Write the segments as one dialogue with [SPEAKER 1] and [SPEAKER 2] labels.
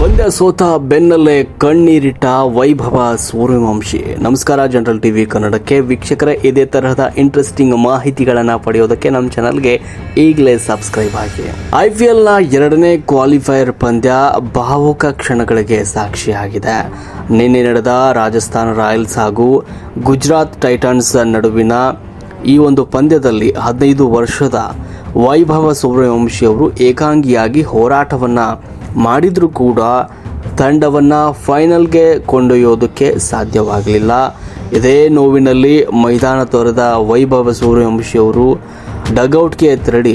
[SPEAKER 1] ಪಂದ್ಯ ಸೋತ ಬೆನ್ನಲ್ಲೇ ಕಣ್ಣೀರಿಟ್ಟ ವೈಭವ ಸೂರ್ಯವಂಶಿ. ನಮಸ್ಕಾರ ಜನರಲ್ ಟಿವಿ ಕನ್ನಡಕ್ಕೆ ವೀಕ್ಷಕರೇ, ಇದೇ ತರಹದ ಇಂಟ್ರೆಸ್ಟಿಂಗ್ ಮಾಹಿತಿಗಳನ್ನು ಪಡೆಯೋದಕ್ಕೆ ನಮ್ಮ ಚಾನಲ್ಗೆ ಈಗಲೇ ಸಬ್ಸ್ಕ್ರೈಬ್ ಆಗಿ. IPLನ ಎರಡನೇ ಕ್ವಾಲಿಫೈಯರ್ ಪಂದ್ಯ ಭಾವುಕ ಕ್ಷಣಗಳಿಗೆ ಸಾಕ್ಷಿಯಾಗಿದೆ. ನಿನ್ನೆ ನಡೆದ ರಾಜಸ್ಥಾನ ರಾಯಲ್ಸ್ ಹಾಗೂ ಗುಜರಾತ್ ಟೈಟನ್ಸ್ ನಡುವಿನ ಈ ಒಂದು ಪಂದ್ಯದಲ್ಲಿ 15 ವರ್ಷದ ವೈಭವ ಸೂರ್ಯವಂಶಿ ಅವರು ಏಕಾಂಗಿಯಾಗಿ ಹೋರಾಟವನ್ನು ಮಾಡಿದರೂ ಕೂಡ ತಂಡವನ್ನು ಫೈನಲ್ಗೆ ಕೊಂಡೊಯ್ಯೋದಕ್ಕೆ ಸಾಧ್ಯವಾಗಲಿಲ್ಲ. ಇದೇ ನೋವಿನಲ್ಲಿ ಮೈದಾನ ತೊರೆದ ವೈಭವ ಸೂರ್ಯವಂಶಿ ಅವರು ಡಗ್ಔಟ್ಗೆ ತೆರಳಿ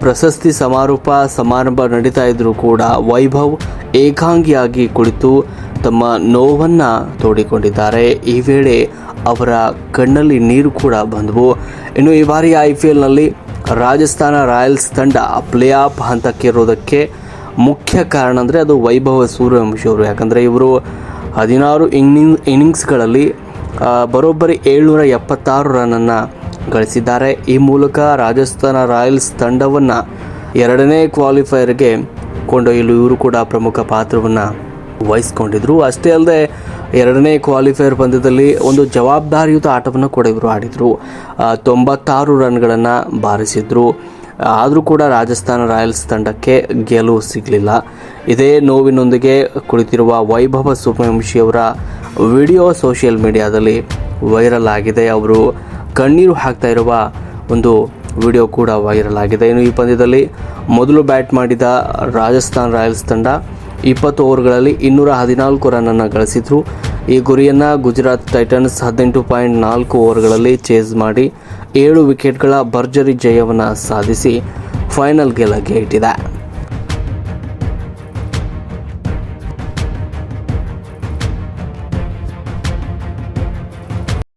[SPEAKER 1] ಪ್ರಶಸ್ತಿ ಸಮಾರಂಭ ನಡೀತಾ ಇದ್ದರೂ ಕೂಡ ವೈಭವ್ ಏಕಾಂಗಿಯಾಗಿ ಕುಳಿತು ತಮ್ಮ ನೋವನ್ನು ತೋಡಿಕೊಂಡಿದ್ದಾರೆ. ಈ ವೇಳೆ ಅವರ ಕಣ್ಣಲ್ಲಿ ನೀರು ಕೂಡ ಬಂದವು. ಇನ್ನು ಈ ಬಾರಿ IPLನಲ್ಲಿ ರಾಜಸ್ಥಾನ ರಾಯಲ್ಸ್ ತಂಡ ಪ್ಲೇ ಆಫ್ ಹಂತಕ್ಕೇರೋದಕ್ಕೆ ಮುಖ್ಯ ಕಾರಣ ಅಂದರೆ ಅದು ವೈಭವ ಸೂರ್ಯವಂಶಿ ಅವರು. ಯಾಕಂದರೆ ಇವರು 16 ಇನ್ನಿಂಗ್ಸ್ಗಳಲ್ಲಿ ಬರೋಬ್ಬರಿ 776 ರನ್ನನ್ನು ಗಳಿಸಿದ್ದಾರೆ. ಈ ಮೂಲಕ ರಾಜಸ್ಥಾನ ರಾಯಲ್ಸ್ ತಂಡವನ್ನು ಎರಡನೇ ಕ್ವಾಲಿಫೈಯರ್ಗೆ ಕೊಂಡೊಯ್ಯಲು ಇವರು ಕೂಡ ಪ್ರಮುಖ ಪಾತ್ರವನ್ನು ವಹಿಸ್ಕೊಂಡಿದ್ರು. ಅಷ್ಟೇ ಅಲ್ಲದೆ ಎರಡನೇ ಕ್ವಾಲಿಫೈಯರ್ ಪಂದ್ಯದಲ್ಲಿ ಒಂದು ಜವಾಬ್ದಾರಿಯುತ ಆಟವನ್ನು ಕೂಡ ಇವರು ಆಡಿದರು. 96 ರನ್ಗಳನ್ನು ಬಾರಿಸಿದ್ರು. ಆದರೂ ಕೂಡ ರಾಜಸ್ಥಾನ ರಾಯಲ್ಸ್ ತಂಡಕ್ಕೆ ಗೆಲುವು ಸಿಗಲಿಲ್ಲ. ಇದೇ ನೋವಿನೊಂದಿಗೆ ಕುಳಿತಿರುವ ವೈಭವ ಸೂರ್ಯವಂಶಿಯವರ ವಿಡಿಯೋ ಸೋಷಿಯಲ್ ಮೀಡಿಯಾದಲ್ಲಿ ವೈರಲ್ ಆಗಿದೆ. ಅವರು ಕಣ್ಣೀರು ಹಾಕ್ತಾ ಇರುವ ಒಂದು ವಿಡಿಯೋ ಕೂಡ ವೈರಲ್ ಆಗಿದೆ. ಇನ್ನು ಈ ಪಂದ್ಯದಲ್ಲಿ ಮೊದಲು ಬ್ಯಾಟ್ ಮಾಡಿದ ರಾಜಸ್ಥಾನ ರಾಯಲ್ಸ್ ತಂಡ 20 ಓವರ್ಗಳಲ್ಲಿ 214 ರನ್ನನ್ನು ಗಳಿಸಿದ್ರು. ಈ ಗುರಿಯನ್ನು ಗುಜರಾತ್ ಟೈಟನ್ಸ್ 18.4 ಓವರ್ಗಳಲ್ಲಿ ಚೇಸ್ ಮಾಡಿ 7 ವಿಕೆಟ್ಗಳ ಭರ್ಜರಿ ಜಯವನ್ನು ಸಾಧಿಸಿ ಫೈನಲ್ಗೆ ಲಗ್ಗೆ ಇಟ್ಟಿದೆ.